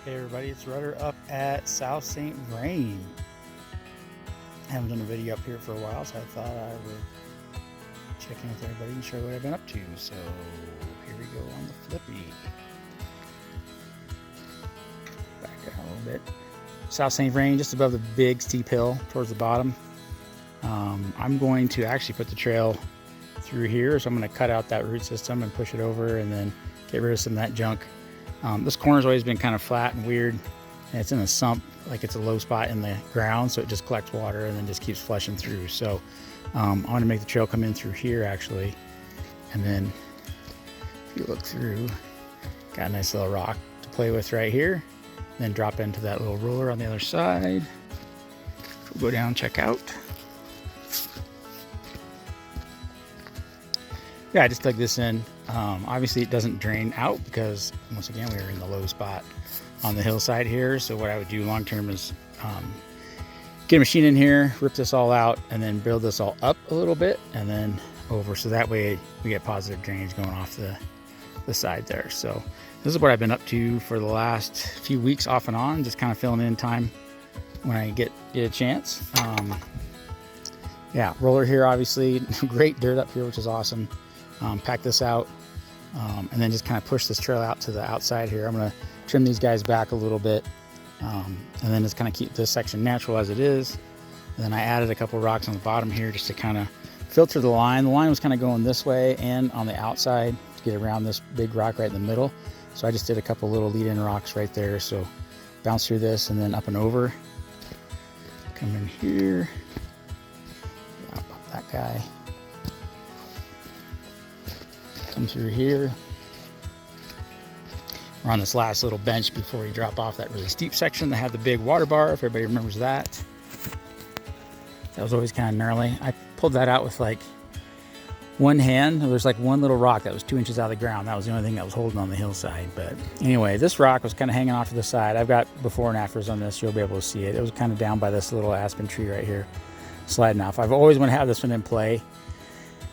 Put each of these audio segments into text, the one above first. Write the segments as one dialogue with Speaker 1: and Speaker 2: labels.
Speaker 1: Hey everybody, it's Rutter up at South St Vrain. I haven't done a video up here for a while, so I thought I would check in with everybody and show you what I've been up to. So here we go on the flippy. Back out a little bit. South St Vrain, just above the big steep hill towards the bottom. I'm going to actually put the trail through here, so I'm going to cut out that root system and push it over and then get rid of some of that junk. This corner's always been kind of flat and weird, and it's in a sump, like it's a low spot in the ground, so it just collects water and then just keeps flushing through. So I want to make the trail come in through here actually, and then if you look through, got a nice little rock to play with right here, then drop into that little roller on the other side. We'll go down and check out. Yeah, I just dug this in. Obviously it doesn't drain out because once again we are in the low spot on the hillside here. So what I would do long term is get a machine in here, rip this all out, and then build this all up a little bit and then over, so that way we get positive drainage going off the side there. So this is what I've been up to for the last few weeks off and on, just kind of filling in time when I get a chance. Yeah, roller here obviously, great dirt up here, which is awesome. Pack this out and then just kind of push this trail out to the outside here. I'm going to trim these guys back a little bit and then just kind of keep this section natural as it is. And then I added a couple rocks on the bottom here just to kind of filter the line. The line was kind of going this way and on the outside to get around this big rock right in the middle. So I just did a couple little lead-in rocks right there. So bounce through this and then up and over. Come in here. Pop that guy. Come through here. We're on this last little bench before you drop off that really steep section that had the big water bar, if everybody remembers that. That was always kind of gnarly. I pulled that out with like one hand. There's like one little rock that was 2 inches out of the ground. That was the only thing that was holding on the hillside. But anyway, this rock was kind of hanging off to the side. I've got before and afters on this. You'll be able to see it. It was kind of down by this little aspen tree right here, sliding off. I've always wanted to have this one in play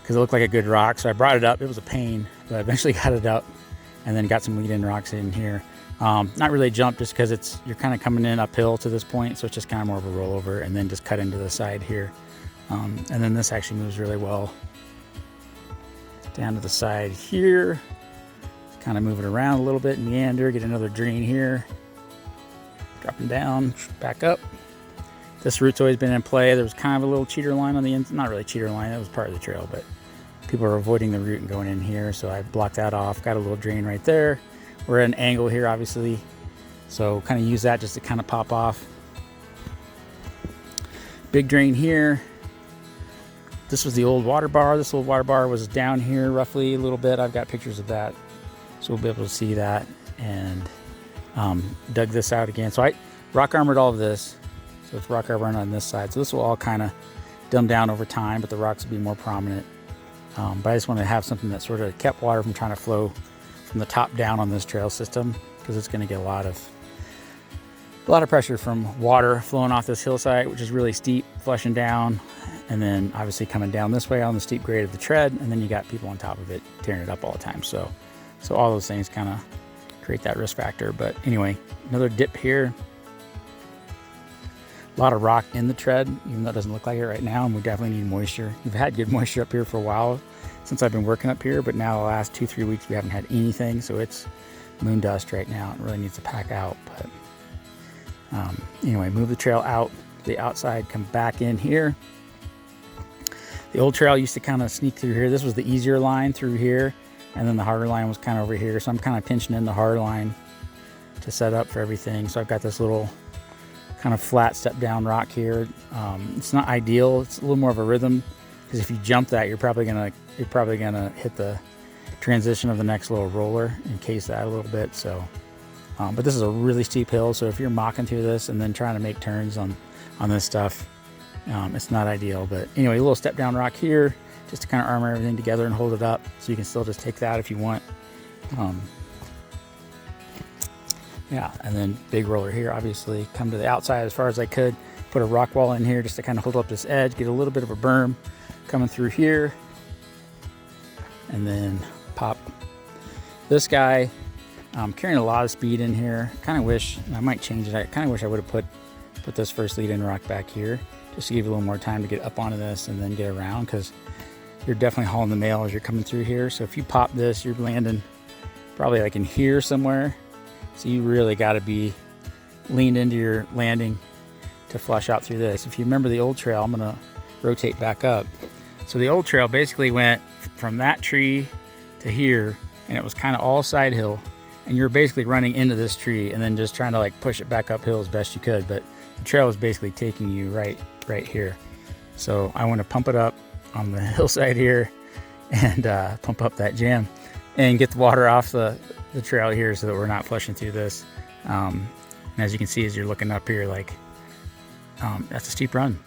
Speaker 1: because it looked like a good rock, so I brought it up. It was a pain, but I eventually got it up and then got some lead-in rocks in here. Not really jump, just because you're kind of coming in uphill to this point, so it's just kind of more of a rollover, and then just cut into the side here. And then this actually moves really well down to the side here. Kind of move it around a little bit, meander, get another drain here. Dropping down, back up. This route's always been in play. There was kind of a little cheater line on the end, not really cheater line, that was part of the trail, but people are avoiding the route and going in here, so I blocked that off. Got a little drain right there. We're at an angle here, obviously, so kind of use that just to kind of pop off. Big drain here. This was the old water bar. This old water bar was down here roughly a little bit. I've got pictures of that, so we'll be able to see that. And dug this out again. So I rock armored all of this. So it's rock armored on this side. So this will all kind of dumb down over time, but the rocks will be more prominent. But I just wanted to have something that sort of kept water from trying to flow from the top down on this trail system, because it's going to get a lot of pressure from water flowing off this hillside, which is really steep, flushing down, and then obviously coming down this way on the steep grade of the tread, and then you got people on top of it tearing it up all the time. So all those things kind of create that risk factor. But anyway, another dip here. A lot of rock in the tread, even though it doesn't look like it right now, and we definitely need moisture. We've had good moisture up here for a while since I've been working up here, but now the last 2-3 weeks we haven't had anything, so it's moon dust right now. It really needs to pack out. But anyway, move the trail out to the outside, come back in here. The old trail used to kind of sneak through here. This was the easier line through here, and then the harder line was kind of over here, so I'm kind of pinching in the hard line to set up for everything. So I've got this little kind of flat step down rock here. It's not ideal. It's a little more of a rhythm, because if you jump that, you're probably gonna hit the transition of the next little roller, encase that a little bit. So but this is a really steep hill, so if you're mocking through this and then trying to make turns on this stuff, it's not ideal. But anyway, a little step down rock here just to kind of armor everything together and hold it up, so you can still just take that if you want. Yeah, and then big roller here, obviously. Come to the outside as far as I could. Put a rock wall in here just to kind of hold up this edge, get a little bit of a berm coming through here. And then pop this guy Carrying a lot of speed in here. Kind of wish, I might change it. I kind of wish I would have put this first lead-in rock back here, just to give you a little more time to get up onto this and then get around, because you're definitely hauling the mail as you're coming through here. So if you pop this, you're landing probably like in here somewhere. So you really got to be leaned into your landing to flush out through this. If you remember the old trail, I'm going to rotate back up. So the old trail basically went from that tree to here, and it was kind of all side hill, and you're basically running into this tree and then just trying to like push it back uphill as best you could. But the trail was basically taking you right here. So I want to pump it up on the hillside here and pump up that jam and get the water off the trail here so that we're not flushing through this. And as you can see, as you're looking up here, like that's a steep run.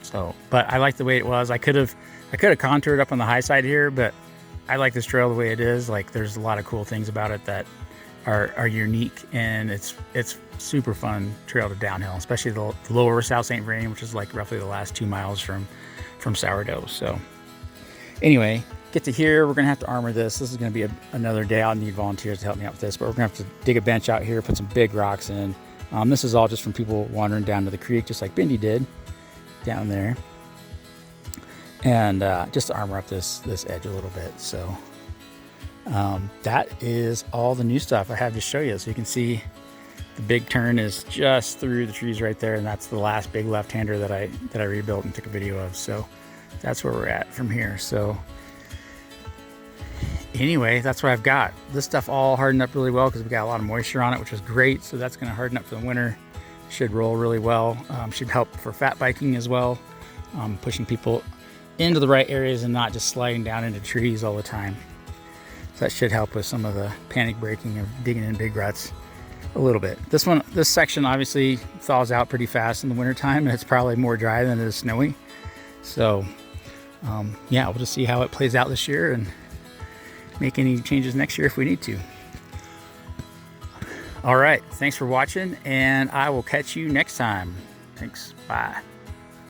Speaker 1: So, but I like the way it was. I could have contoured up on the high side here, but I like this trail the way it is. Like, there's a lot of cool things about it that are unique, and it's super fun trail to downhill, especially the lower South St Vrain, which is like roughly the last 2 miles from Sourdough. So anyway, get to here. We're gonna have to armor this. This is gonna be another day. I'll need volunteers to help me out with this, but we're gonna have to dig a bench out here, put some big rocks in. This is all just from people wandering down to the creek, just like Bindi did down there, and just to armor up this edge a little bit. So that is all the new stuff I have to show you. So you can see the big turn is just through the trees right there, and that's the last big left-hander that I rebuilt and took a video of. So that's where we're at from here. So anyway, that's what I've got. This stuff all hardened up really well because we got a lot of moisture on it, which is great. So that's going to harden up for the winter. Should roll really well. Should help for fat biking as well, pushing people into the right areas and not just sliding down into trees all the time. So that should help with some of the panic braking of digging in big ruts a little bit. This section obviously thaws out pretty fast in the wintertime, and it's probably more dry than it is snowy. So yeah, we'll just see how it plays out this year and make any changes next year if we need to. All right, thanks for watching, and I will catch you next time. Thanks, bye.